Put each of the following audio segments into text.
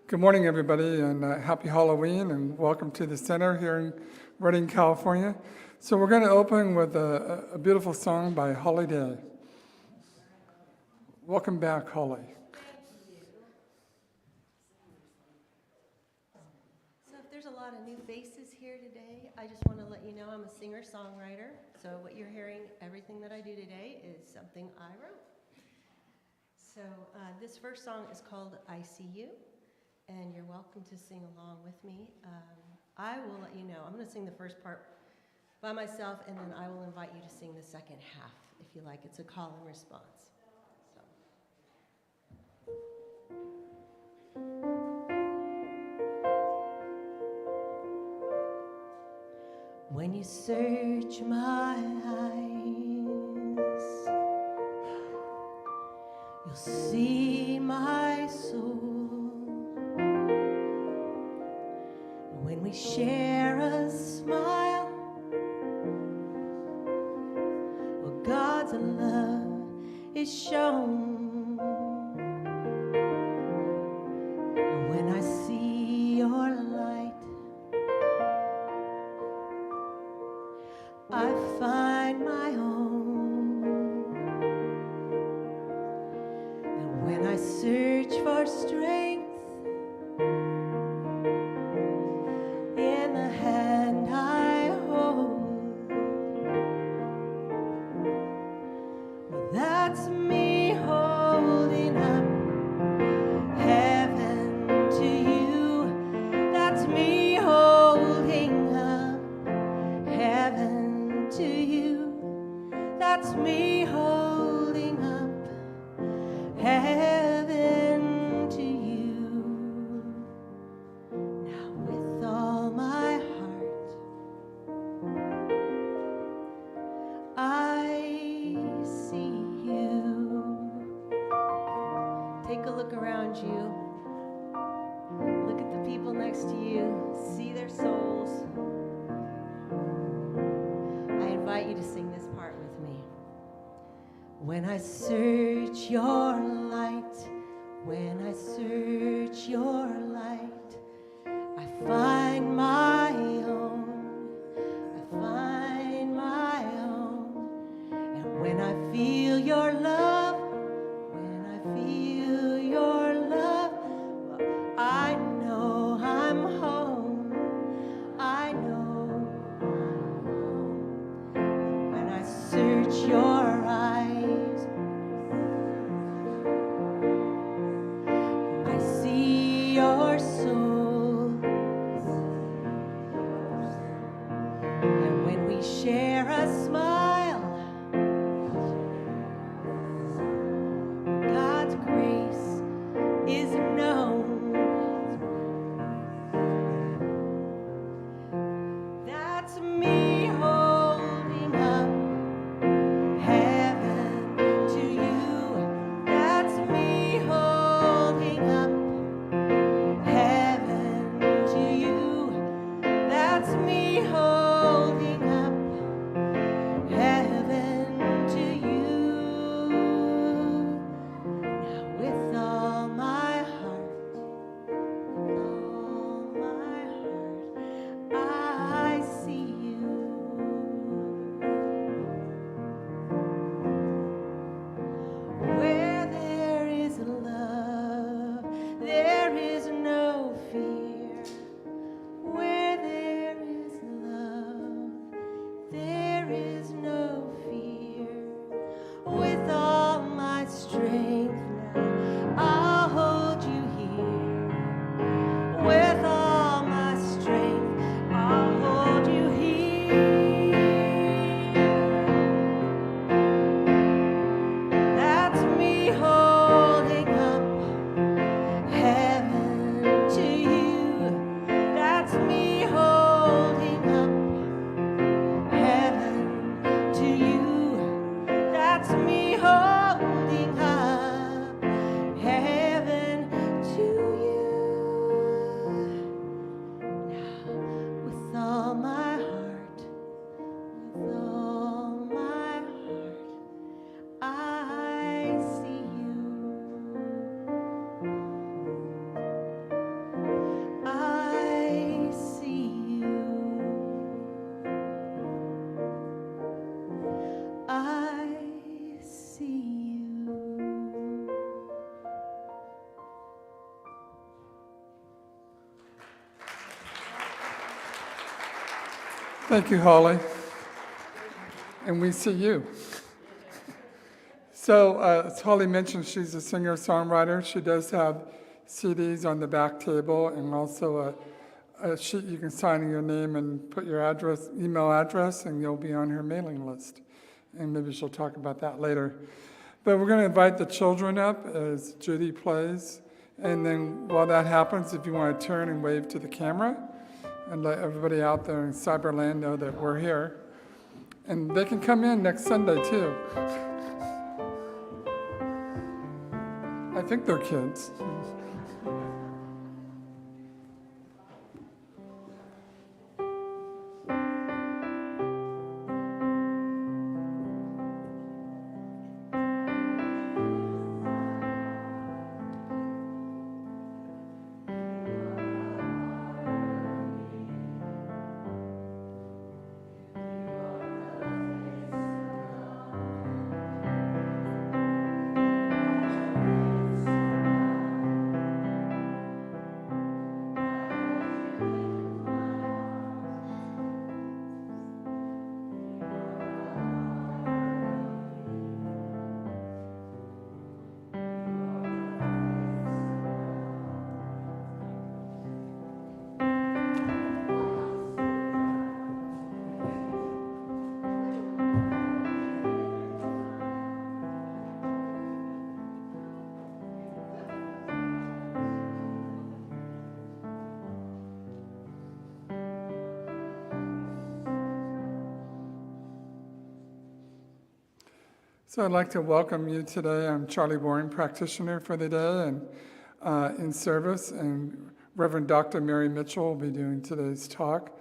Good morning, everybody, and happy Halloween, and welcome to the center here in Redding, California. So we're going to open with a beautiful song by Holly Day. Welcome back, Holly. So if there's a lot of new faces here today, I just want to let you know I'm a singer-songwriter. So what you're hearing, everything that I do today is something I wrote. So this first song is called I See You. And you're welcome to sing along with me. I will let you know. I'm going to sing the first part by myself, and then I will invite you to sing the second half, if you like. It's a call and response. When you search my eyes, you'll see my soul. When we share a smile, well, God's love is shown. And when I see your light, I find my own. And when I search for strength, in the hand I hold, well, that's me holding up heaven to you. That's me holding up heaven to you. That's me holding up heaven to you. Now with all my heart I see you. Take a look around you. Look at the people next to you. See their souls. I invite you to sing this part with me. When I search your light, when I search your light, I find my own. I find my own. And when I feel your love, when I feel your love, well, I know I'm home. I know I'm home. When I search your eyes, I see your soul. And when we share a smile, Thank you, Holly. And we see you. So, as Holly mentioned, she's a singer-songwriter. She does have CDs on the back table and also a sheet you can sign in your name and put your address, email address, and you'll be on her mailing list. And maybe she'll talk about that later. But we're going to invite the children up as Judy plays. And then while that happens, if you want to turn and wave to the camera and let everybody out there in Cyberland know that we're here. And they can come in next Sunday, too. I think they're kids. So I'd like to welcome you today. I'm Charlie Warren, practitioner for the day and in service, and Reverend Dr. Mary Mitchell will be doing today's talk.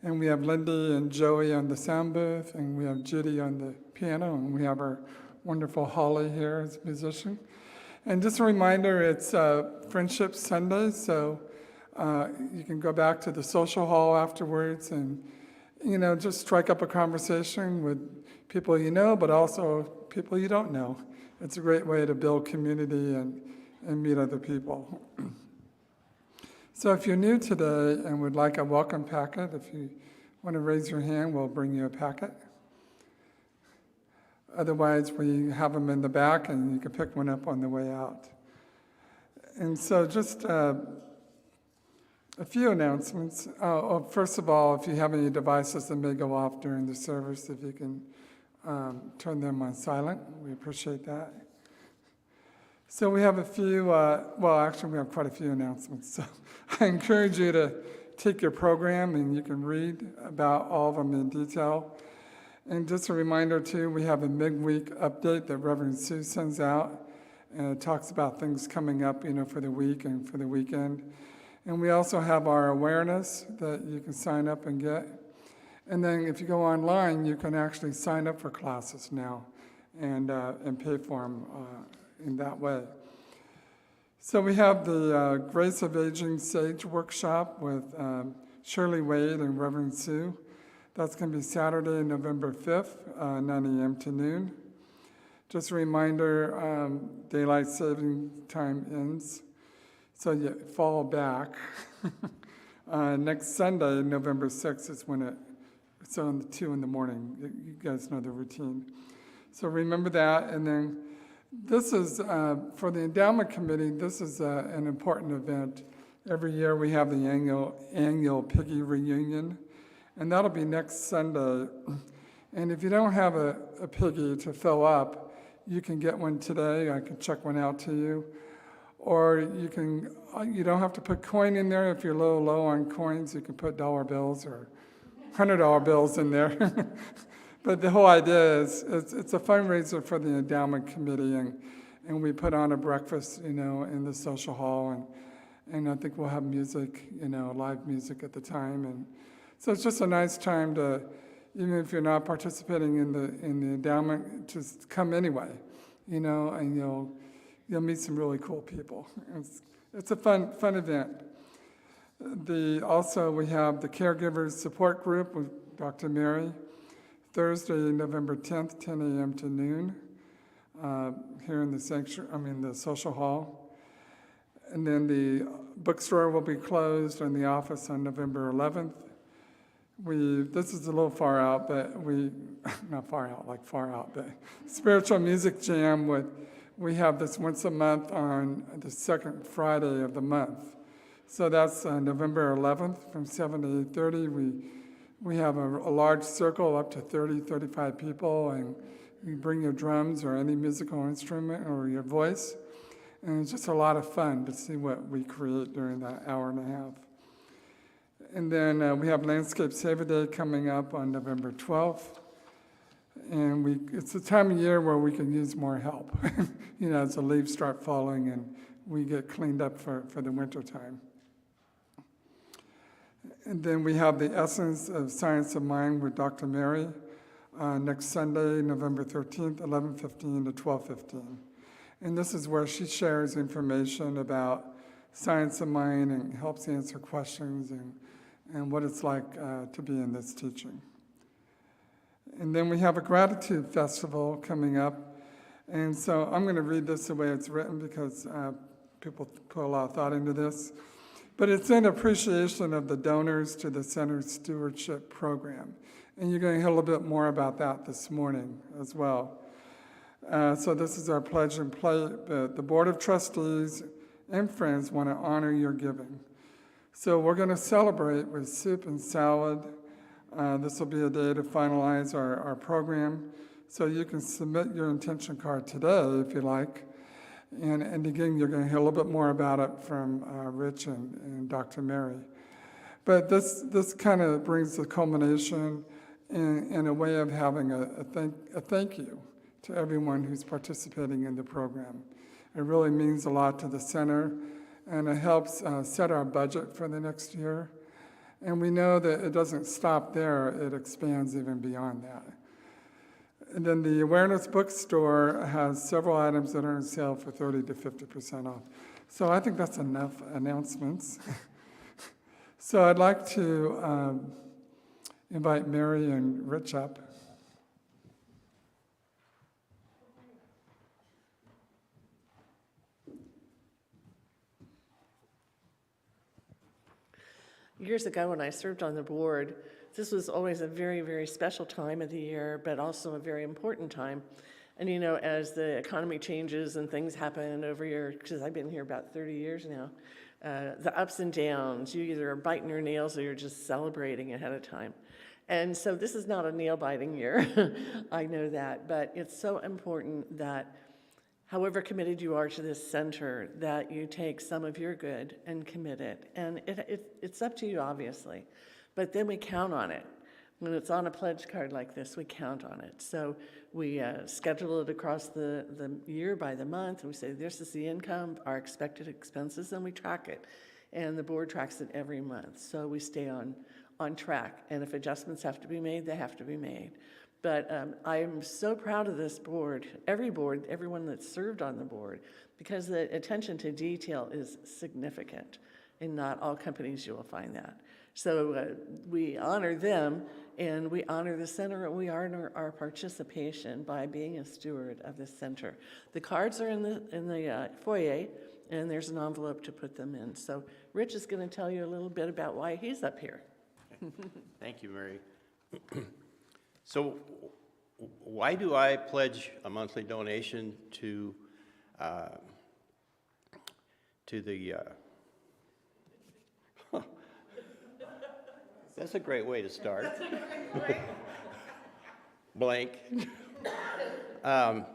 And we have Lindy and Joey on the sound booth, and we have Judy on the piano, and we have our wonderful Holly here as a musician. And just a reminder, it's Friendship Sunday, so you can go back to the social hall afterwards and, just strike up a conversation with people you know, but also people you don't know. It's a great way to build community and meet other people. So if you're new today and would like a welcome packet, if you want to raise your hand, we'll bring you a packet. Otherwise, we have them in the back and you can pick one up on the way out. And so just a few announcements. First of all, if you have any devices that may go off during the service, if you can turn them on silent, we appreciate that. So we have a few, actually we have quite a few announcements. So I encourage you to take your program and you can read about all of them in detail. And just a reminder too, we have a midweek update that Reverend Sue sends out, and it talks about things coming up, for the week and for the weekend. And we also have our awareness that you can sign up and get. And then if you go online, you can actually sign up for classes now and pay for them in that way. So we have the Grace of Aging Sage Workshop with Shirley Wade and Reverend Sue. That's going to be Saturday, November 5th, 9 a.m. to noon. Just a reminder, daylight saving time ends, so you fall back. Next Sunday, November 6th, is when it's on 2 in the morning. You guys know the routine. So remember that. And then this is, for the endowment committee, this is an important event. Every year we have the annual Piggy reunion, and that'll be next Sunday. And if you don't have a piggy to fill up, you can get one today. I can check one out to you. Or you don't have to put coin in there. If you're a little low on coins, you can put dollar bills or $100 bills in there. But the whole idea is it's a fundraiser for the endowment committee, and we put on a breakfast, in the social hall, and I think we'll have music, live music at the time. And so it's just a nice time to, even if you're not participating in the endowment, just come anyway, and you'll meet some really cool people. It's a fun event. Also, we have the Caregivers Support Group with Dr. Mary, Thursday, November 10th, 10 a.m. to noon, here in the social hall. And then the bookstore will be closed and the office on November 11th. This is a little far out, but not far out, like far out, but spiritual music jam we have this once a month on the second Friday of the month. So that's November 11th from 7 to 8:30. We have a large circle up to 30, 35 people, and you bring your drums or any musical instrument or your voice. And it's just a lot of fun to see what we create during that hour and a half. And then we have Landscape Save a Day coming up on November 12th. And it's a time of year where we can use more help. As the leaves start falling and we get cleaned up for the winter time. And then we have the Essence of Science of Mind with Dr. Mary next Sunday, November 13th, 11:15 to 12:15. And this is where she shares information about science of mind and helps answer questions and what it's like to be in this teaching. And then we have a gratitude festival coming up. And so I'm going to read this the way it's written because people put a lot of thought into this. But it's in appreciation of the donors to the Center's stewardship program. And you're going to hear a little bit more about that this morning as well. So this is our pledge and play. The Board of Trustees and friends want to honor your giving. So we're going to celebrate with soup and salad. This will be a day to finalize our program. So you can submit your intention card today if you like. And again, you're going to hear a little bit more about it from Rich and Dr. Mary. But this kind of brings the culmination in a way of having a thank you to everyone who's participating in the program. It really means a lot to the center, and it helps set our budget for the next year. And we know that it doesn't stop there, it expands even beyond that. And then the Awareness Bookstore has several items that are on sale for 30 to 50% off. So I think that's enough announcements. So I'd like to invite Mary and Rich up. Years ago when I served on the board, this was always a very, very special time of the year, but also a very important time. And as the economy changes and things happen over here, because I've been here about 30 years now, the ups and downs, you either are biting your nails or you're just celebrating ahead of time. And so this is not a nail-biting year, I know that, but it's so important that however committed you are to this center, that you take some of your good and commit it. And it's up to you, obviously, but then we count on it. When it's on a pledge card like this, we count on it. So we schedule it across the year by the month, and we say, this is the income, our expected expenses, and we track it. And the board tracks it every month, so we stay on track. And if adjustments have to be made, they have to be made. But I am so proud of this board, everyone that's served on the board, because the attention to detail is significant. In not all companies you will find that. So we honor them, and we honor the center, and we honor our participation by being a steward of this center. The cards are in the foyer, and there's an envelope to put them in. So Rich is going to tell you a little bit about why he's up here. Thank you, Mary. So why do I pledge a monthly donation to the that's a great way to start. Blank. Let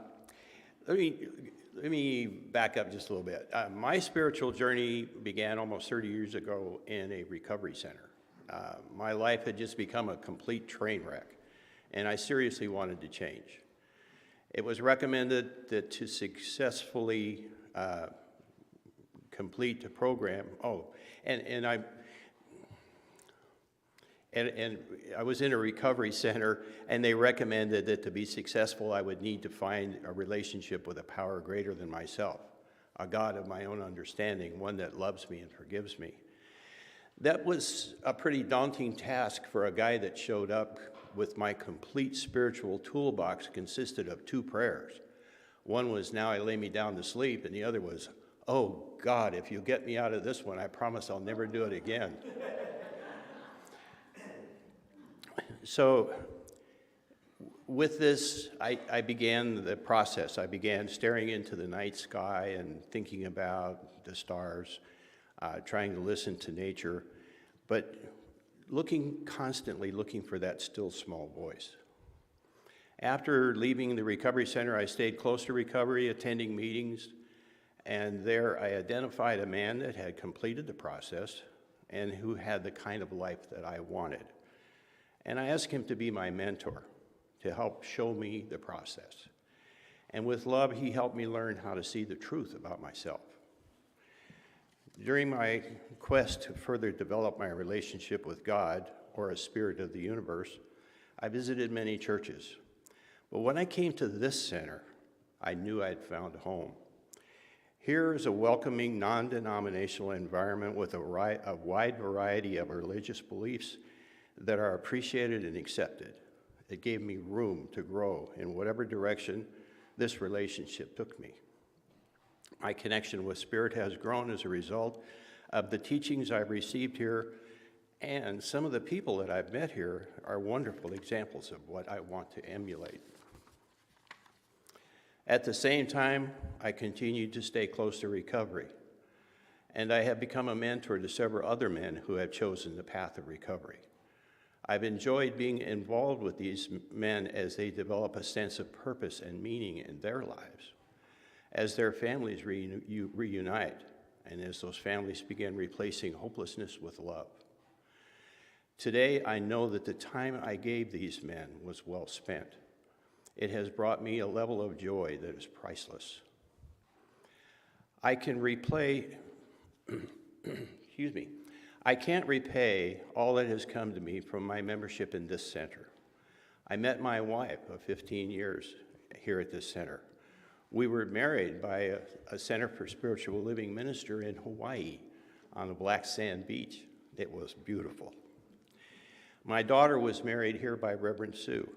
me back up just a little bit. My spiritual journey began almost 30 years ago in a recovery center. My life had just become a complete train wreck, and I seriously wanted to change. It was recommended that to successfully complete the program, and I was in a recovery center, and they recommended that to be successful, I would need to find a relationship with a power greater than myself, a God of my own understanding, one that loves me and forgives me. That was a pretty daunting task for a guy that showed up with my complete spiritual toolbox consisted of 2 prayers. One was, now I lay me down to sleep, and the other was, oh God, if you get me out of this one, I promise I'll never do it again. So with this, I began the process. I began staring into the night sky and thinking about the stars, trying to listen to nature, but constantly looking for that still small voice. After leaving the recovery center, I stayed close to recovery, attending meetings, and there I identified a man that had completed the process and who had the kind of life that I wanted. And I asked him to be my mentor, to help show me the process. And with love, he helped me learn how to see the truth about myself. During my quest to further develop my relationship with God, or a spirit of the universe, I visited many churches. But when I came to this center, I knew I'd found home. Here is a welcoming, non-denominational environment with a wide variety of religious beliefs that are appreciated and accepted. It gave me room to grow in whatever direction this relationship took me. My connection with Spirit has grown as a result of the teachings I've received here, and some of the people that I've met here are wonderful examples of what I want to emulate. At the same time, I continued to stay close to recovery, and I have become a mentor to several other men who have chosen the path of recovery. I've enjoyed being involved with these men as they develop a sense of purpose and meaning in their lives, as their families reunite, and as those families begin replacing hopelessness with love. Today, I know that the time I gave these men was well spent. It has brought me a level of joy that is priceless. I can't repay all that has come to me from my membership in this center. I met my wife of 15 years here at this center. We were married by a Center for Spiritual Living minister in Hawaii on a black sand beach. It was beautiful. My daughter was married here by Reverend Sue.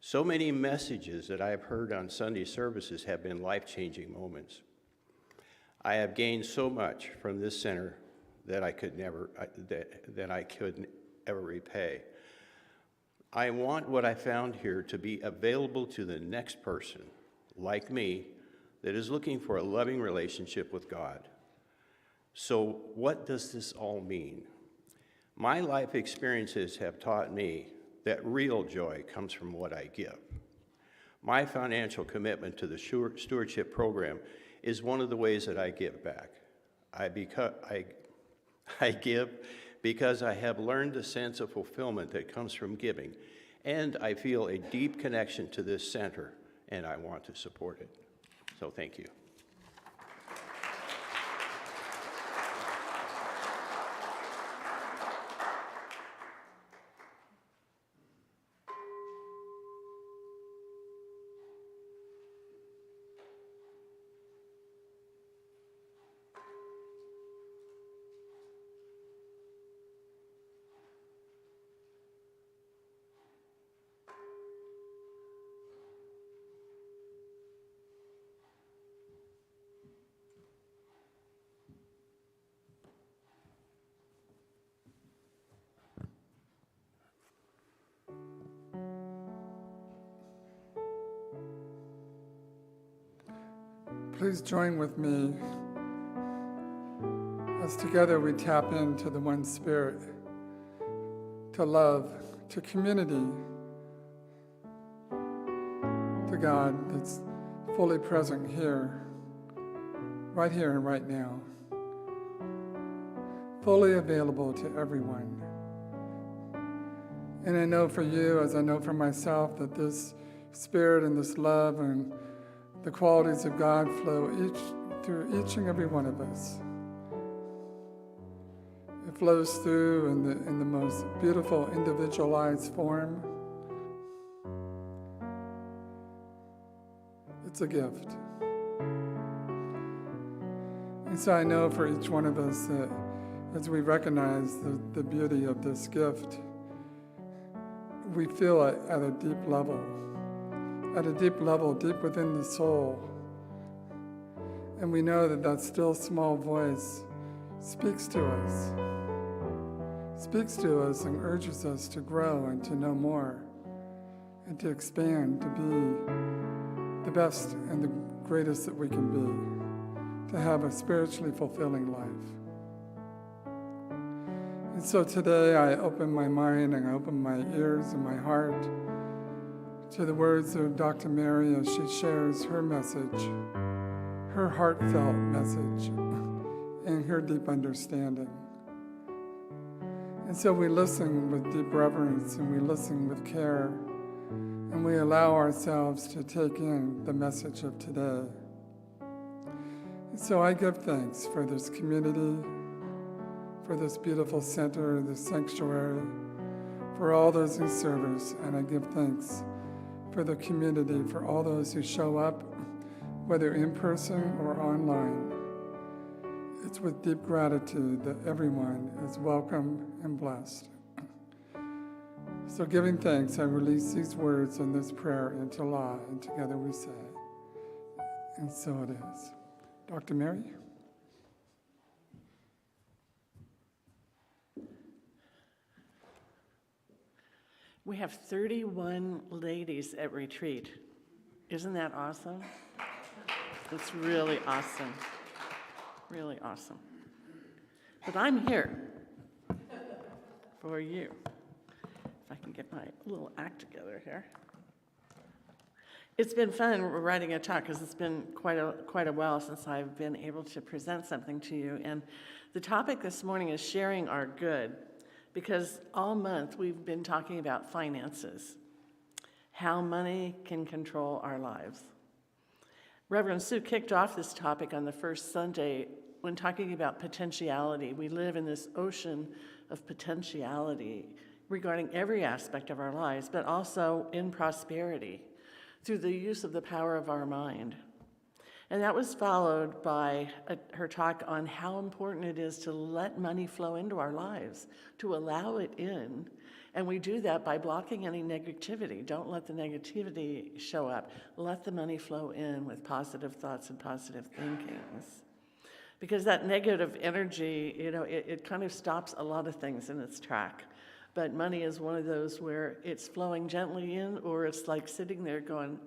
So many messages that I have heard on Sunday services have been life-changing moments. I have gained so much from this center that I could never repay. I want what I found here to be available to the next person, like me, that is looking for a loving relationship with God. So what does this all mean? My life experiences have taught me that real joy comes from what I give. My financial commitment to the stewardship program is one of the ways that I give back. I give because I have learned a sense of fulfillment that comes from giving, and I feel a deep connection to this center, and I want to support it. So thank you. Please join with me as together we tap into the one Spirit, to love, to community, to God that's fully present here and right now, fully available to everyone. And I know for you, as I know for myself, that this Spirit and this love and the qualities of God flow through each and every one of us. It flows through in the most beautiful individualized form. It's a gift. And so I know for each one of us that as we recognize the beauty of this gift, we feel it at a deep level, deep within the soul. And we know that still small voice speaks to us, speaks to us and urges us to grow and to know more and to expand, to be the best and the greatest that we can be, to have a spiritually fulfilling life. And so today I open my mind and I open my ears and my heart to the words of Dr. Mary as she shares her message, her heartfelt message, and her deep understanding. And so we listen with deep reverence and we listen with care and we allow ourselves to take in the message of today. And so I give thanks for this community, for this beautiful center, this sanctuary, for all those who serve us, and I give thanks for the community, for all those who show up, whether in person or online. It's with deep gratitude that everyone is welcome and blessed. So giving thanks, I release these words and this prayer into law, and together we say, and so it is. Dr. Mary? We have 31 ladies at retreat. Isn't that awesome? It's really awesome. Really awesome. But I'm here for you. If I can get my little act together here. It's been fun writing a talk because it's been quite a while since I've been able to present something to you. And the topic this morning is sharing our good, because all month we've been talking about finances, how money can control our lives. Reverend Sue kicked off this topic on the first Sunday when talking about potentiality. We live in this ocean of potentiality regarding every aspect of our lives, but also in prosperity through the use of the power of our mind. And that was followed by her talk on how important it is to let money flow into our lives, to allow it in. And we do that by blocking any negativity. Don't let the negativity show up. Let the money flow in with positive thoughts and positive thinkings. Because that negative energy, it kind of stops a lot of things in its track. But money is one of those where it's flowing gently in, or it's like sitting there going,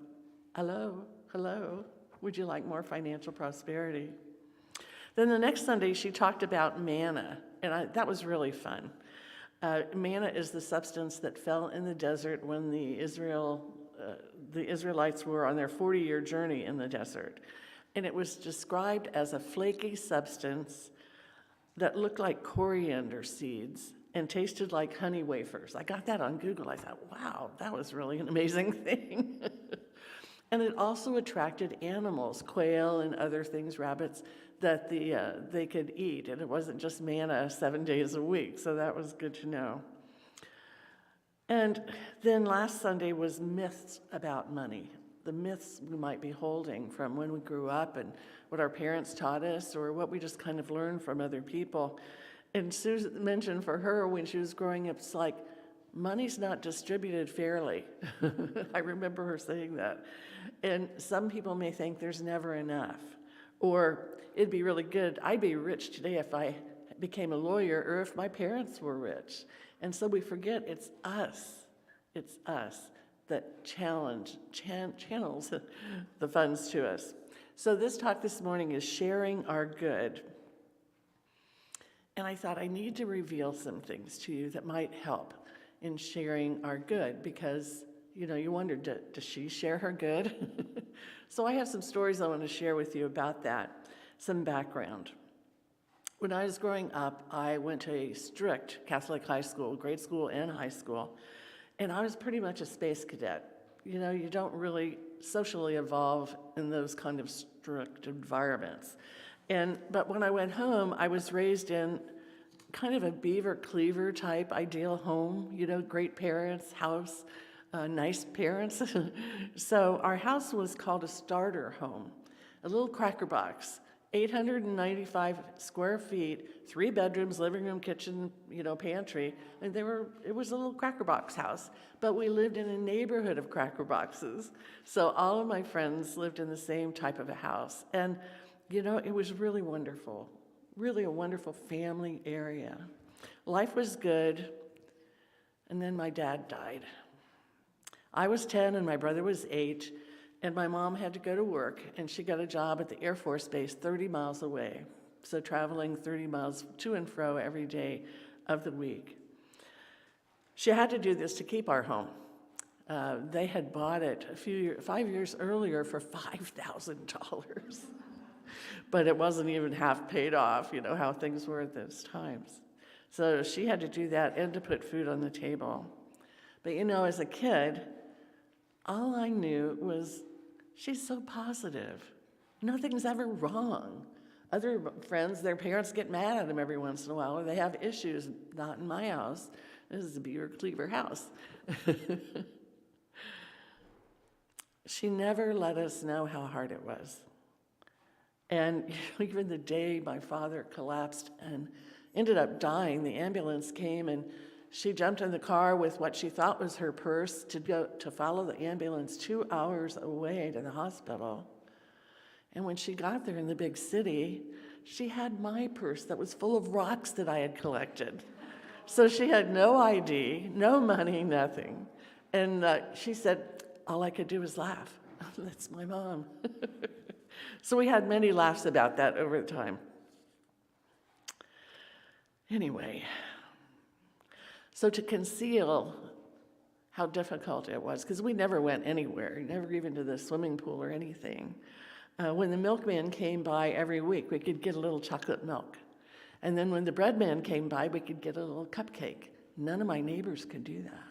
hello, hello. Would you like more financial prosperity? Then the next Sunday, she talked about manna, and that was really fun. Manna is the substance that fell in the desert when the Israelites were on their 40-year journey in the desert. And it was described as a flaky substance that looked like coriander seeds and tasted like honey wafers. I got that on Google. I thought, wow, that was really an amazing thing. And it also attracted animals, quail and other things, rabbits, that they could eat. And it wasn't just manna 7 days a week, so that was good to know. And then last Sunday was myths about money, the myths we might be holding from when we grew up and what our parents taught us or what we just kind of learned from other people. And Sue mentioned for her when she was growing up, it's like, money's not distributed fairly. I remember her saying that. And some people may think there's never enough. Or it'd be really good, I'd be rich today if I became a lawyer or if my parents were rich. And so we forget it's us that channels the funds to us. So this talk this morning is sharing our good. And I thought I need to reveal some things to you that might help in sharing our good, because you wonder, does she share her good? So I have some stories I want to share with you about that, some background. When I was growing up, I went to a strict Catholic high school, grade school and high school, and I was pretty much a space cadet. You don't really socially evolve in those kind of strict environments. But when I went home, I was raised in kind of a Beaver Cleaver type ideal home, great parents, house, nice parents. So our house was called a starter home, a little cracker box, 895 square feet, 3 bedrooms, living room, kitchen, pantry, and it was a little cracker box house. But we lived in a neighborhood of cracker boxes, so all of my friends lived in the same type of a house, and it was really wonderful, really a wonderful family area. Life was good, and then my dad died. I was 10 and my brother was 8, and my mom had to go to work, and she got a job at the Air Force Base 30 miles away, so traveling 30 miles to and fro every day of the week. She had to do this to keep our home. They had bought it 5 years earlier for $5,000, but it wasn't even half paid off, you know how things were at those times. So she had to do that and to put food on the table. But you know, as a kid, all I knew was she's so positive. Nothing's ever wrong. Other friends, their parents get mad at them every once in a while, or they have issues. Not in my house. This is a Beaver Cleaver house. She never let us know how hard it was. And even the day my father collapsed and ended up dying, the ambulance came and she jumped in the car with what she thought was her purse to follow the ambulance 2 hours away to the hospital. And when she got there in the big city, she had my purse that was full of rocks that I had collected. So she had no ID, no money, nothing. And she said, all I could do was laugh. That's my mom. So we had many laughs about that over the time. Anyway, so to conceal how difficult it was, because we never went anywhere, never even to the swimming pool or anything. When the milkman came by every week, we could get a little chocolate milk. And then when the bread man came by, we could get a little cupcake. None of my neighbors could do that.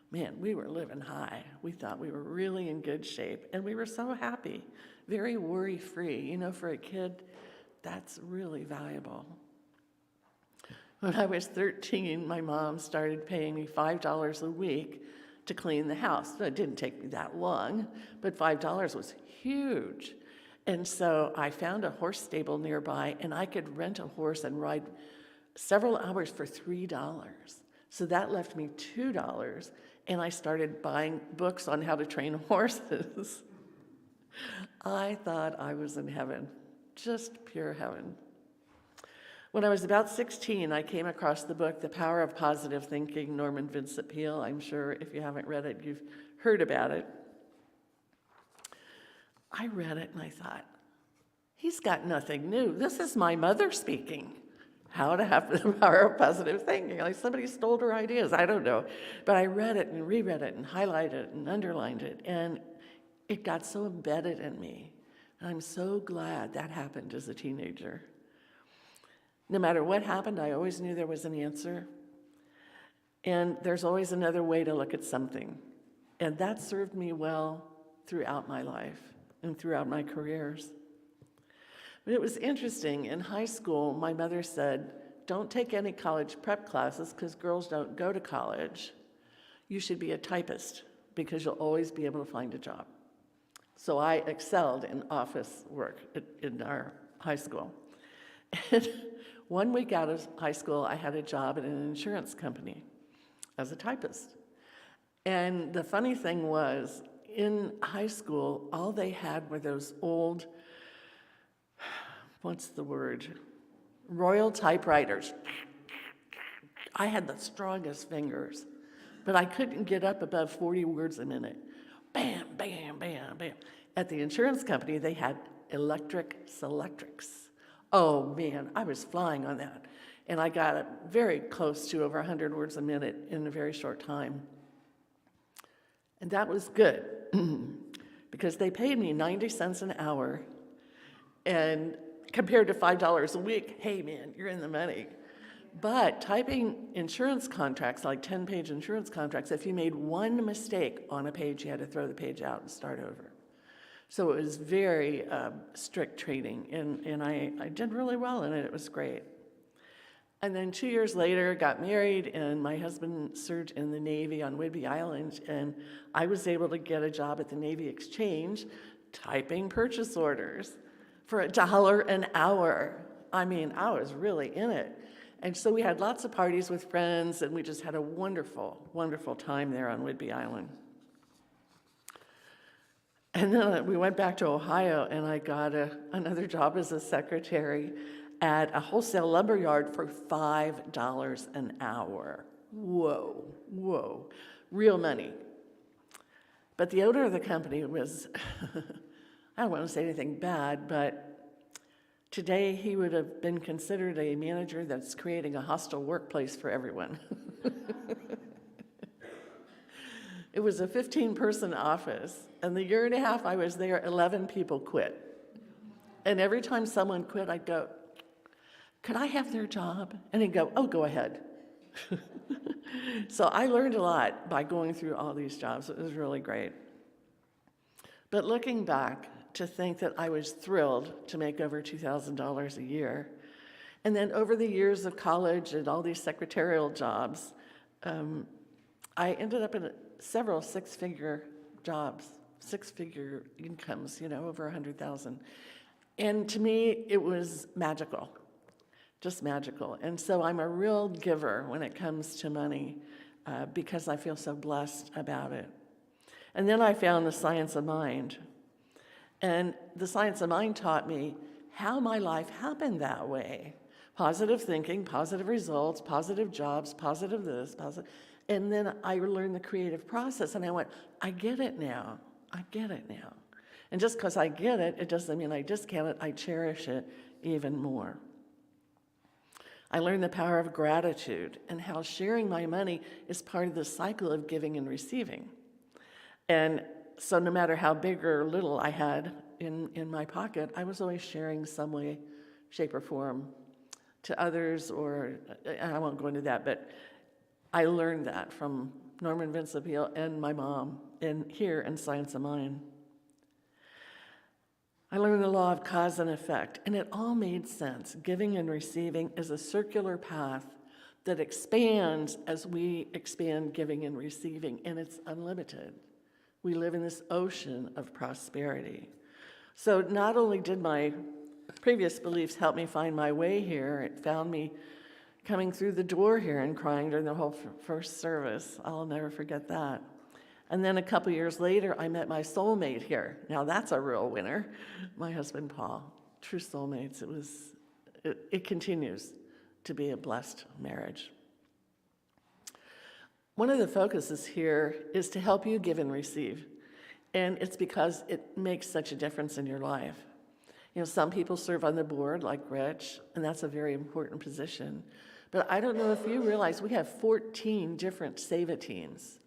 Man, we were living high. We thought we were really in good shape, and we were so happy, very worry-free. You know, for a kid, that's really valuable. When I was 13, my mom started paying me $5 a week to clean the house. It didn't take me that long, but $5 was huge. And so I found a horse stable nearby, and I could rent a horse and ride several hours for $3. So that left me $2, and I started buying books on how to train horses. I thought I was in heaven, just pure heaven. When I was about 16, I came across the book, The Power of Positive Thinking, Norman Vincent Peale. I'm sure if you haven't read it, you've heard about it. I read it and I thought, he's got nothing new. This is my mother speaking. How to have the power of positive thinking. Like somebody stole her ideas, I don't know. But I read it and reread it and highlighted it and underlined it, and it got so embedded in me. And I'm so glad that happened as a teenager. No matter what happened, I always knew there was an answer. And there's always another way to look at something. And that served me well throughout my life and throughout my careers. But it was interesting. In high school, my mother said, don't take any college prep classes because girls don't go to college. You should be a typist because you'll always be able to find a job. So I excelled in office work in our high school. And 1 week out of high school, I had a job at an insurance company as a typist. And the funny thing was, in high school, all they had were those old, what's the word? Royal typewriters. I had the strongest fingers, but I couldn't get up above 40 words a minute. Bam, bam, bam, bam. At the insurance company, they had electric selectrics. Oh man, I was flying on that. And I got it very close to over 100 words a minute in a very short time. And that was good because they paid me 90 cents an hour, and compared to $5 a week, hey man, you're in the money. But typing insurance contracts, like 10-page insurance contracts, if you made one mistake on a page, you had to throw the page out and start over. So it was very strict training, and I did really well in it. It was great. And then 2 years later, got married, and my husband served in the Navy on Whidbey Island, and I was able to get a job at the Navy Exchange typing purchase orders for $1 an hour. I mean, I was really in it. And so we had lots of parties with friends, and we just had a wonderful, wonderful time there on Whidbey Island. And then we went back to Ohio, and I got another job as a secretary at a wholesale lumber yard for $5 an hour. Whoa, whoa, real money. But the owner of the company was, I don't want to say anything bad, but today he would have been considered a manager that's creating a hostile workplace for everyone. It was a 15-person office, and the year and a half I was there, 11 people quit. And every time someone quit, I'd go, could I have their job? And he'd go, oh, go ahead. So I learned a lot by going through all these jobs. It was really great. But looking back, to think that I was thrilled to make over $2,000 a year. And then over the years of college and all these secretarial jobs, I ended up in several six-figure jobs, six-figure incomes, over 100,000. And to me, it was magical, just magical. And so I'm a real giver when it comes to money because I feel so blessed about it. And then I found the science of mind. And the science of mind taught me how my life happened that way. Positive thinking, positive results, positive jobs, positive this, positive. And then I learned the creative process, and I went, I get it now. I get it now. And just because I get it, it doesn't mean I discount it. I cherish it even more. I learned the power of gratitude and how sharing my money is part of the cycle of giving and receiving. And so no matter how big or little I had in my pocket, I was always sharing some way, shape, or form to others, or I won't go into that, but I learned that from Norman Vincent Peale and my mom here in Science of Mind. I learned the law of cause and effect, and it all made sense. Giving and receiving is a circular path that expands as we expand giving and receiving, and it's unlimited. We live in this ocean of prosperity. So not only did my previous beliefs help me find my way here, it found me coming through the door here and crying during the whole first service. I'll never forget that. And then a couple years later, I met my soulmate here. Now that's a real winner. My husband, Paul. True soulmates. It continues to be a blessed marriage. One of the focuses here is to help you give and receive. And it's because it makes such a difference in your life. Some people serve on the board, like Rich, and that's a very important position. But I don't know if you realize we have 14 different Save It teams,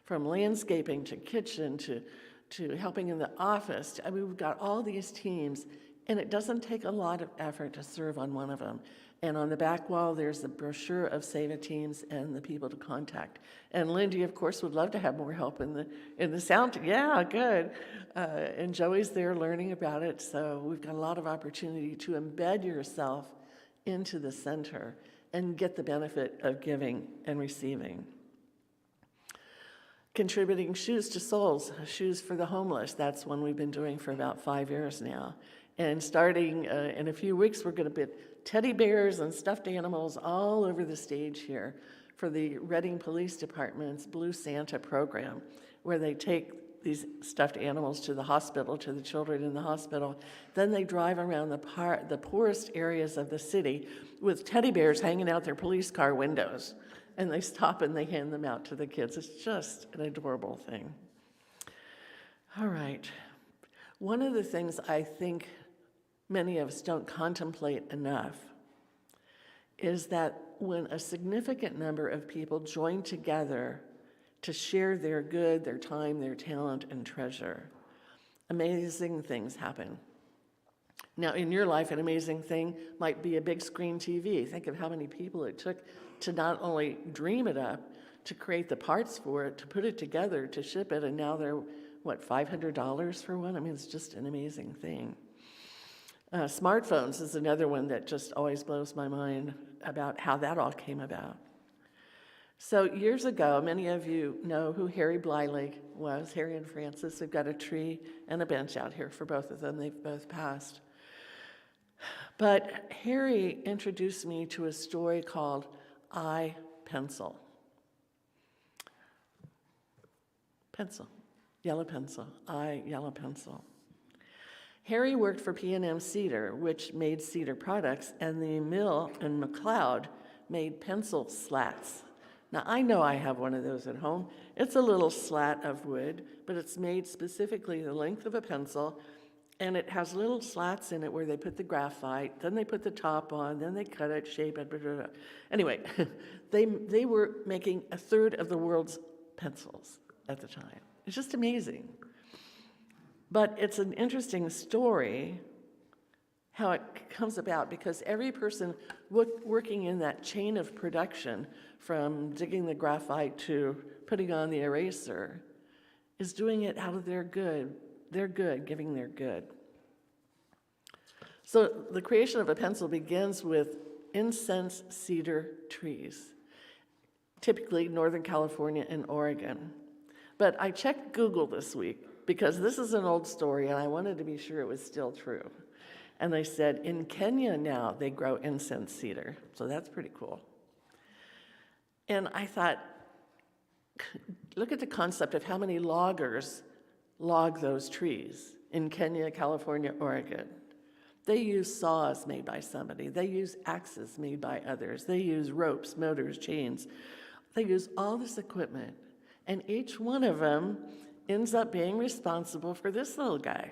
from landscaping to kitchen to helping in the office. We've got all these teams, and it doesn't take a lot of effort to serve on one of them. And on the back wall, there's the brochure of Save It teams and the people to contact. And Lindy, of course, would love to have more help in the sound. Yeah, good. And Joey's there learning about it. So we've got a lot of opportunity to embed yourself into the center and get the benefit of giving and receiving. Contributing shoes to souls, shoes for the homeless. That's one we've been doing for about 5 years now. And starting in a few weeks, we're going to put teddy bears and stuffed animals all over the stage here for the Reading Police Department's Blue Santa program, where they take these stuffed animals to the hospital, to the children in the hospital. Then they drive around the poorest areas of the city with teddy bears hanging out their police car windows. And they stop and they hand them out to the kids. It's just an adorable thing. All right. One of the things I think many of us don't contemplate enough is that when a significant number of people join together to share their good, their time, their talent, and treasure, amazing things happen. Now, in your life, an amazing thing might be a big screen TV. Think of how many people it took to not only dream it up, to create the parts for it, to put it together, to ship it, and now they're, $500 for one? It's just an amazing thing. Smartphones is another one that just always blows my mind about how that all came about. So years ago, many of you know who Harry Bliley was, Harry and Francis. We've got a tree and a bench out here for both of them. They've both passed. But Harry introduced me to a story called I Pencil. Pencil, yellow pencil, I yellow pencil. Harry worked for P&M Cedar, which made cedar products, and the mill in McLeod made pencil slats. Now, I know I have one of those at home. It's a little slat of wood, but it's made specifically the length of a pencil, and it has little slats in it where they put the graphite, then they put the top on, then they cut it, shape it, blah, blah, blah. Anyway, they were making a third of the world's pencils at the time. It's just amazing. But it's an interesting story how it comes about, because every person working in that chain of production, from digging the graphite to putting on the eraser, is doing it out of their good, giving their good. So the creation of a pencil begins with incense cedar trees, typically Northern California and Oregon. But I checked Google this week, because this is an old story, and I wanted to be sure it was still true. And they said, in Kenya now, they grow incense cedar. So that's pretty cool. And I thought, look at the concept of how many loggers log those trees in Kenya, California, Oregon. They use saws made by somebody. They use axes made by others. They use ropes, motors, chains. They use all this equipment. And each one of them ends up being responsible for this little guy.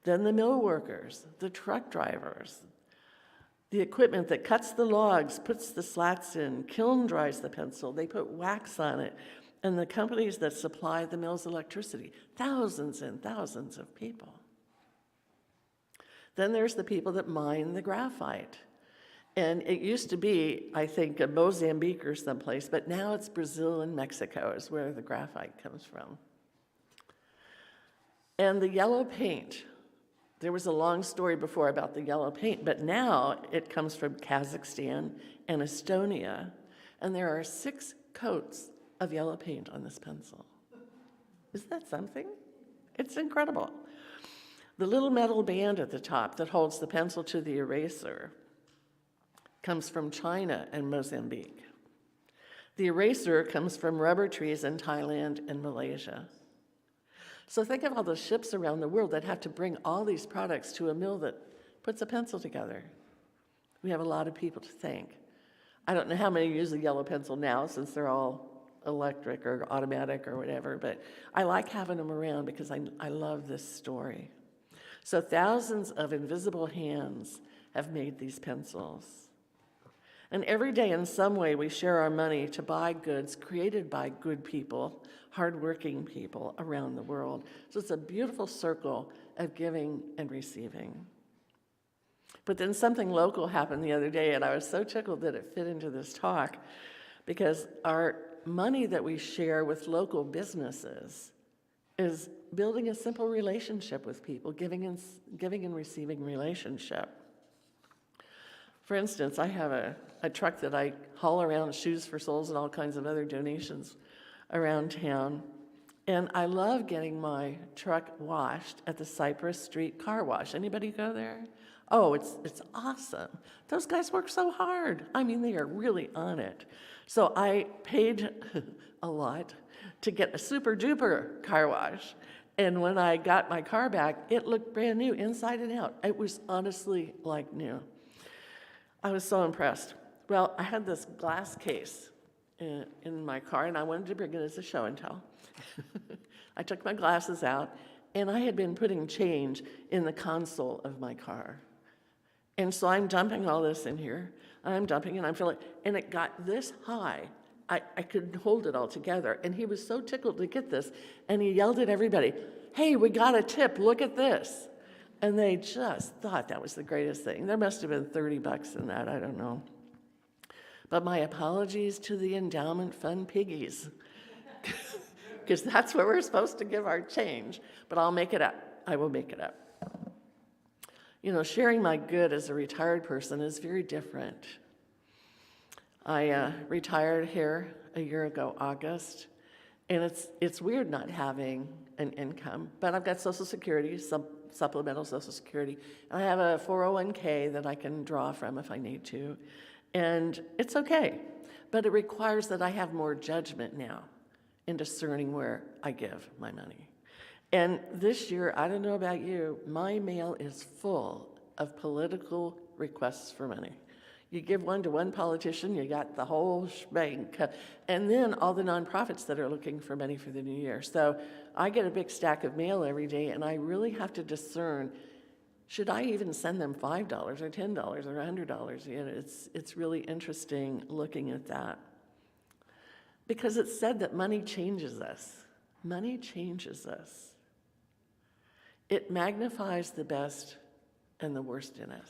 Then the mill workers, the truck drivers, the equipment that cuts the logs, puts the slats in, kiln dries the pencil, they put wax on it, and the companies that supply the mill's electricity, thousands and thousands of people. Then there's the people that mine the graphite. And it used to be, I think, Mozambique or someplace, but now it's Brazil and Mexico is where the graphite comes from. And the yellow paint, there was a long story before about the yellow paint, but now it comes from Kazakhstan and Estonia, and there are 6 coats of yellow paint on this pencil. Isn't that something? It's incredible. The little metal band at the top that holds the pencil to the eraser comes from China and Mozambique. The eraser comes from rubber trees in Thailand and Malaysia. So think of all the ships around the world that have to bring all these products to a mill that puts a pencil together. We have a lot of people to thank. I don't know how many use a yellow pencil now, since they're all electric or automatic or whatever, but I like having them around because I love this story. So thousands of invisible hands have made these pencils. And every day in some way we share our money to buy goods created by good people, hardworking people around the world. So it's a beautiful circle of giving and receiving. But then something local happened the other day, and I was so tickled that it fit into this talk, because our money that we share with local businesses is building a simple relationship with people, giving and receiving relationship. For instance, I have a truck that I haul around Shoes for Souls and all kinds of other donations around town. And I love getting my truck washed at the Cypress Street Car Wash. Anybody go there? Oh, it's awesome. Those guys work so hard. I mean, they are really on it. So I paid a lot to get a super duper car wash. And when I got my car back, it looked brand new inside and out. It was honestly like new. I was so impressed. Well, I had this glass case in my car, and I wanted to bring it as a show and tell. I took my glasses out, and I had been putting change in the console of my car. And so I'm dumping all this in here. I'm dumping, and I'm filling, and it got this high. I couldn't hold it all together. And he was so tickled to get this, and he yelled at everybody, "Hey, we got a tip, look at this." And they just thought that was the greatest thing. There must have been $30 in that, I don't know. But my apologies to the endowment fund piggies, because that's where we're supposed to give our change. But I'll make it up. I will make it up. You know, sharing my good as a retired person is very different. I retired here a year ago, August, and it's weird not having an income, but I've got Social Security, supplemental Social Security, and I have a 401k that I can draw from if I need to, and it's okay, but it requires that I have more judgment now in discerning where I give my money. And this year, I don't know about you, my mail is full of political requests for money. You give one to one politician, you got the whole shebang. And then all the nonprofits that are looking for money for the new year. So I get a big stack of mail every day, and I really have to discern, should I even send them $5 or $10 or $100? You know, it's really interesting looking at that. Because it's said that money changes us. Money changes us. It magnifies the best and the worst in us.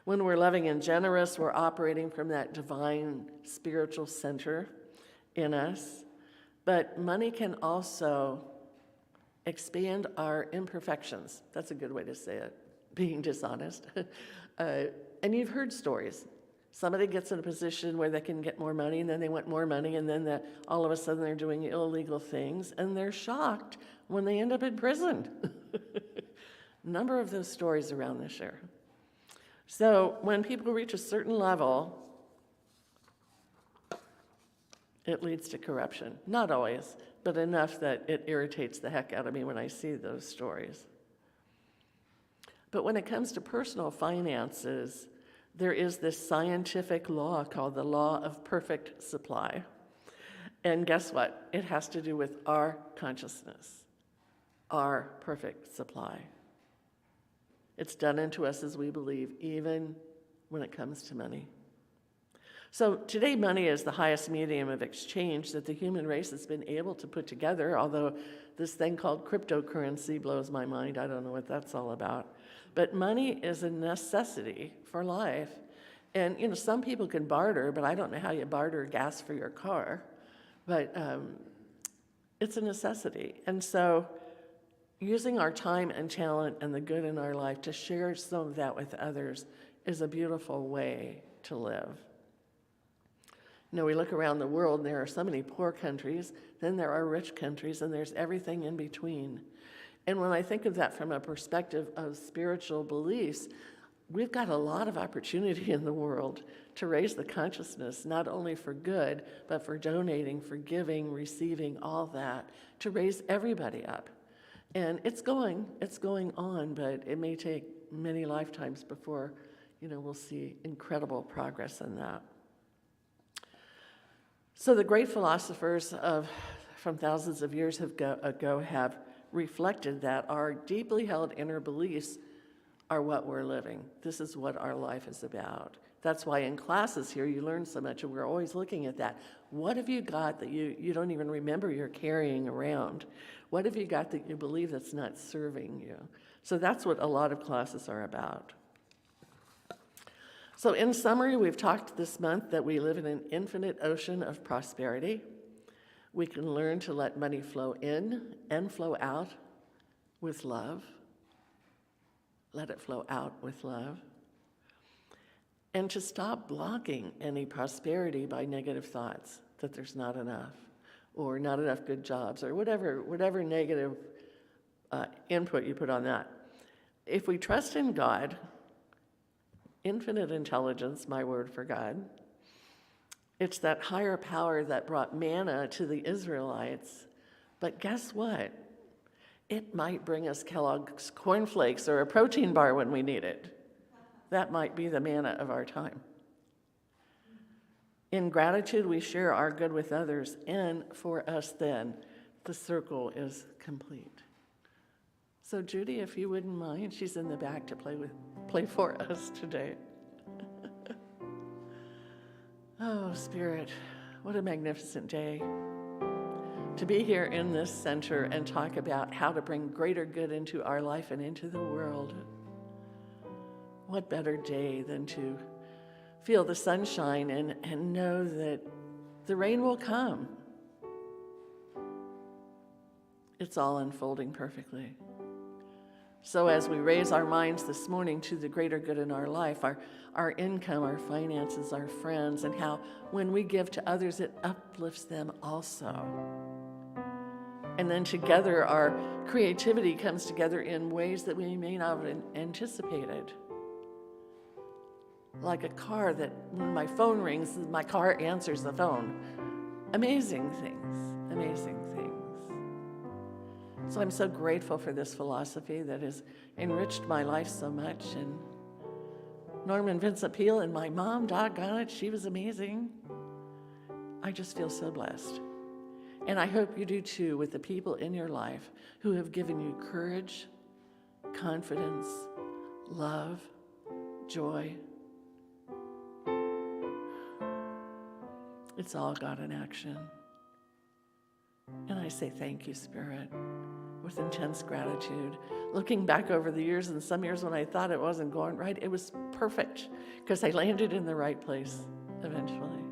When we're loving and generous, we're operating from that divine spiritual center in us. But money can also expand our imperfections. That's a good way to say it, being dishonest. And you've heard stories. Somebody gets in a position where they can get more money, and then they want more money, and then all of a sudden they're doing illegal things, and they're shocked when they end up in prison. A number of those stories around this year. So when people reach a certain level, it leads to corruption. Not always, but enough that it irritates the heck out of me when I see those stories. But when it comes to personal finances, there is this scientific law called the law of perfect supply. And guess what? It has to do with our consciousness, our perfect supply. It's done unto us as we believe, even when it comes to money. So today, money is the highest medium of exchange that the human race has been able to put together, although this thing called cryptocurrency blows my mind. I don't know what that's all about. But money is a necessity for life. And, you know, some people can barter, but I don't know how you barter gas for your car. But it's a necessity. And so using our time and talent and the good in our life to share some of that with others is a beautiful way to live. You know, we look around the world and there are so many poor countries, then there are rich countries, and there's everything in between. And when I think of that from a perspective of spiritual beliefs, we've got a lot of opportunity in the world to raise the consciousness, not only for good, but for donating, for giving, receiving, all that, to raise everybody up. And it's going on, but it may take many lifetimes before, you know, we'll see incredible progress in that. So the great philosophers from thousands of years ago have reflected that our deeply held inner beliefs are what we're living. This is what our life is about. That's why in classes here you learn so much, and we're always looking at that. What have you got that you don't even remember you're carrying around? What have you got that you believe that's not serving you? So that's what a lot of classes are about. So in summary, we've talked this month that we live in an infinite ocean of prosperity. We can learn to let money flow in and flow out with love. Let it flow out with love. And to stop blocking any prosperity by negative thoughts, that there's not enough, or not enough good jobs, or whatever negative input you put on that. If we trust in God, infinite intelligence, my word for God, it's that higher power that brought manna to the Israelites. But guess what? It might bring us Kellogg's cornflakes or a protein bar when we need it. That might be the manna of our time. In gratitude, we share our good with others, and for us then, the circle is complete. So Judy, if you wouldn't mind, she's in the back to play for us today. Oh, Spirit, what a magnificent day to be here in this center and talk about how to bring greater good into our life and into the world. What better day than to feel the sunshine and know that the rain will come. It's all unfolding perfectly. So as we raise our minds this morning to the greater good in our life, our income, our finances, our friends, and how when we give to others, it uplifts them also. And then together, our creativity comes together in ways that we may not have anticipated. Like a car that when my phone rings, my car answers the phone. Amazing things, amazing things. So I'm so grateful for this philosophy that has enriched my life so much. And Norman Vincent Peale and my mom, doggone it, she was amazing. I just feel so blessed. And I hope you do too, with the people in your life who have given you courage, confidence, love, joy. It's all God in action. And I say thank you, Spirit, with intense gratitude. Looking back over the years, and some years when I thought it wasn't going right, it was perfect because I landed in the right place eventually.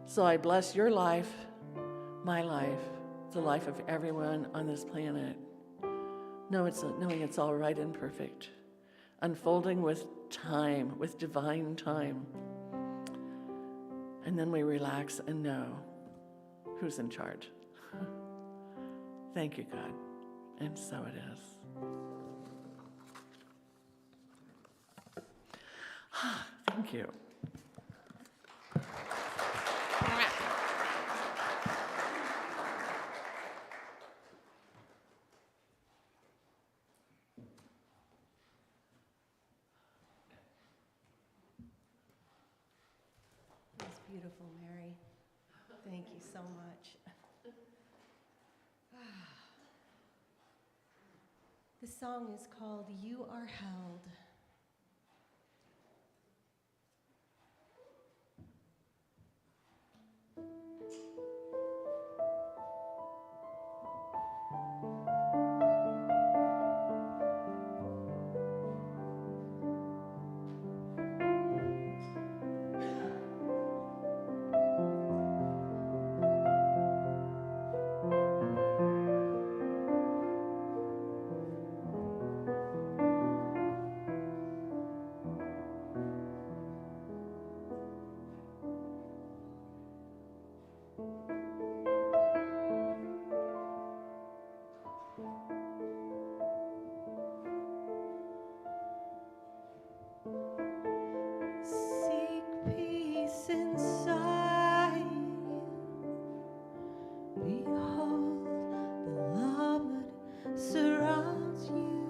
So I bless your life, my life, the life of everyone on this planet. Knowing it's all right and perfect, unfolding with time, with divine time. And then we relax and know who's in charge. Thank you, God. And so it is. Thank you. That's beautiful, Mary. Thank you so much. The song is called You Are Held. Seek peace inside you. Behold the love that surrounds you.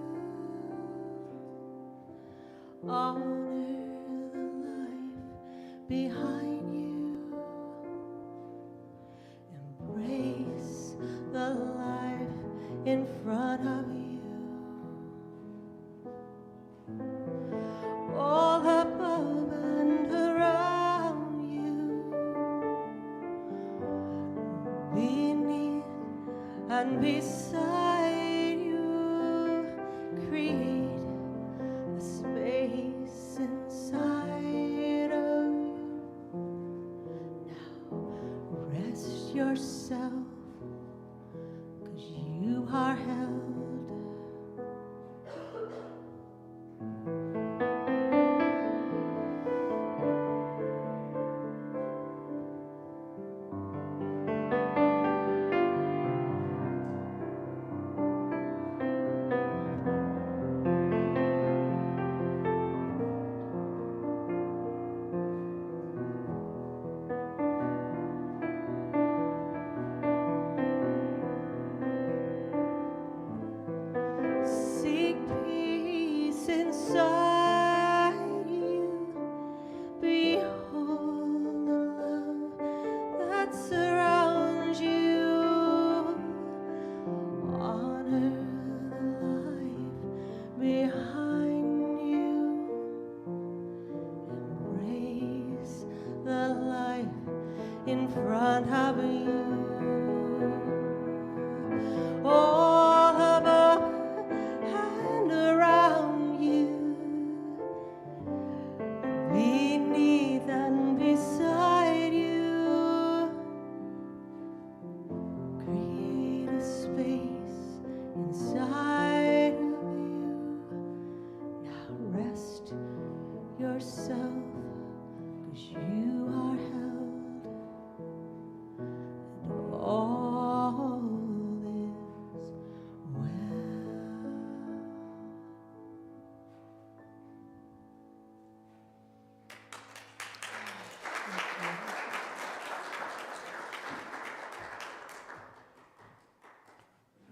Honor the life behind you. Embrace the life in front of you. All above and around you, beneath and beside you, create a space inside of you. Now rest yourself, 'cause you are held.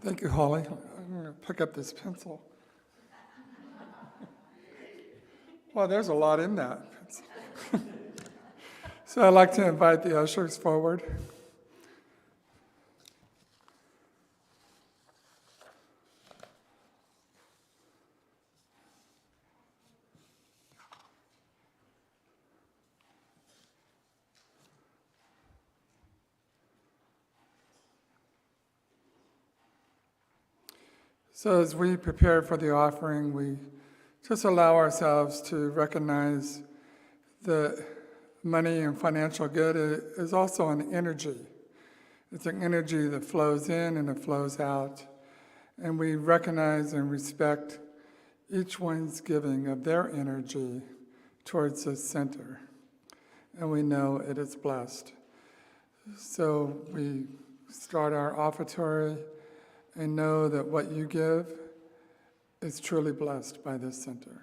Thank you, Holly. I'm going to pick up this pencil. Well, there's a lot in that pencil. So I'd like to invite the ushers forward. So as we prepare for the offering, we just allow ourselves to recognize that money and financial good is also an energy. It's an energy that flows in and it flows out. And we recognize and respect each one's giving of their energy towards this center. And we know it is blessed. So we start our offertory and know that what you give is truly blessed by this center.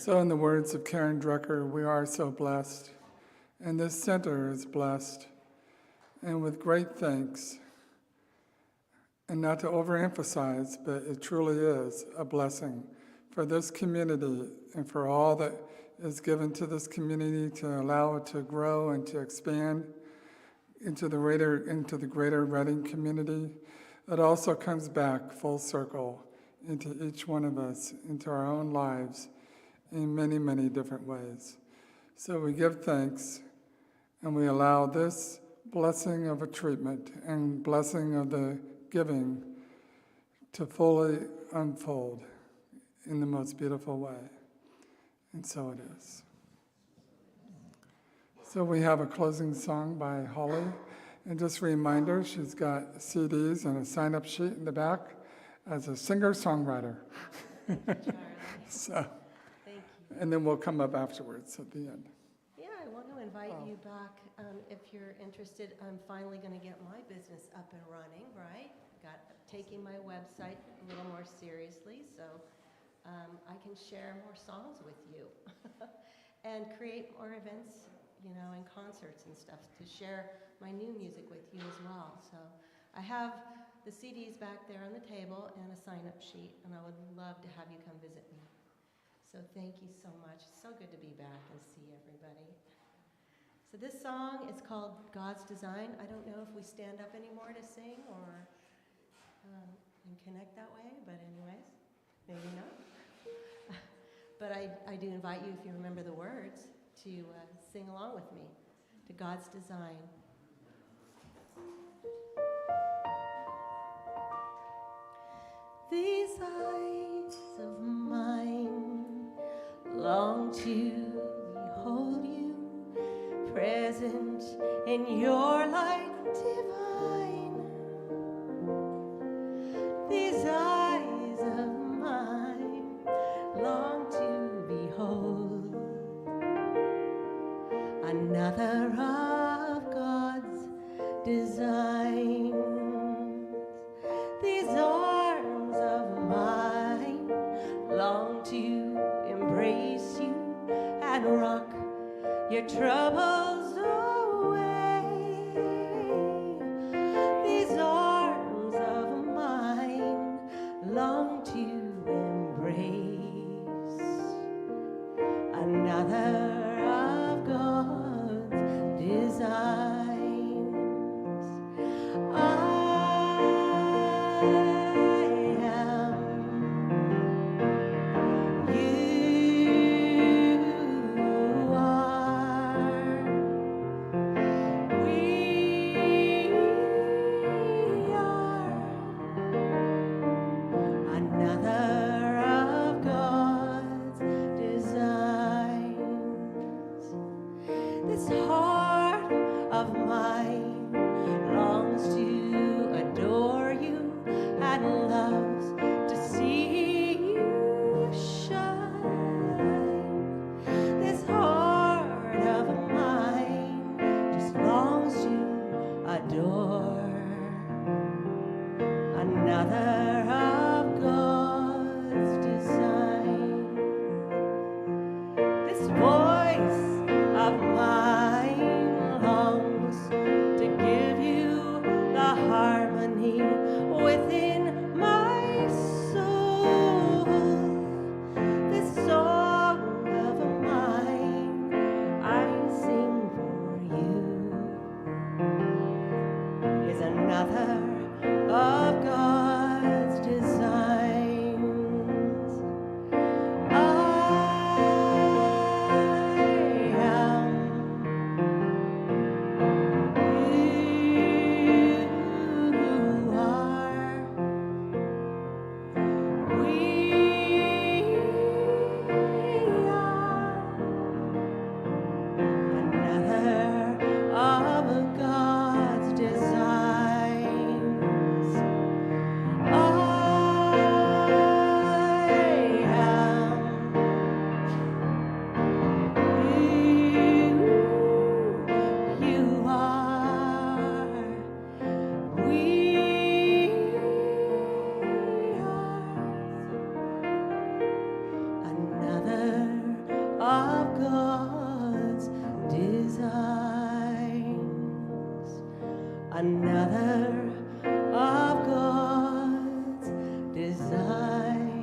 So in the words of Karen Drucker, we are so blessed, and this center is blessed, and with great thanks, and not to overemphasize, but it truly is a blessing for this community and for all that is given to this community to allow it to grow and to expand into the greater Reading community. It also comes back full circle into each one of us, into our own lives, in many, many different ways. So we give thanks, and we allow this blessing of a treatment and blessing of the giving to fully unfold in the most beautiful way. And so it is. So we have a closing song by Holly. And just a reminder, she's got CDs and a sign-up sheet in the back as a singer-songwriter. So. And then we'll come up afterwards at the end. Yeah, I want to invite you back if you're interested. I'm finally going to get my business up and running, right? Taking my website a little more seriously, so I can share more songs with you and create more events, and concerts and stuff to share my new music with you as well. So I have the CDs back there on the table and a sign-up sheet, and I would love to have you come visit me. So thank you so much. It's so good to be back and see everybody. So this song is called God's Design. I don't know if we stand up anymore to sing or and connect that way, but anyways, maybe not. But I do invite you, if you remember the words, to sing along with me to God's Design. These eyes of mine long to behold you, present in your light divine. These eyes of mine long to behold another of God's designs. These arms of mine long to embrace you and rock your troubles away. These arms of mine long to embrace another of God's designs. Another of God's designs.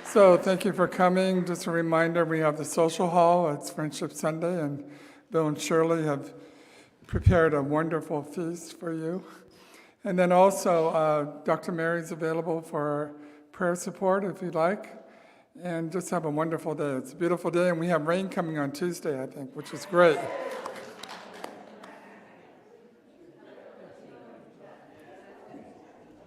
So thank you for coming. Just a reminder, we have the social hall. It's Friendship Sunday, and Bill and Shirley have prepared a wonderful feast for you. And then also, Dr. Mary's available for prayer support if you'd like. And just have a wonderful day. It's a beautiful day, and we have rain coming on Tuesday, I think, which is great.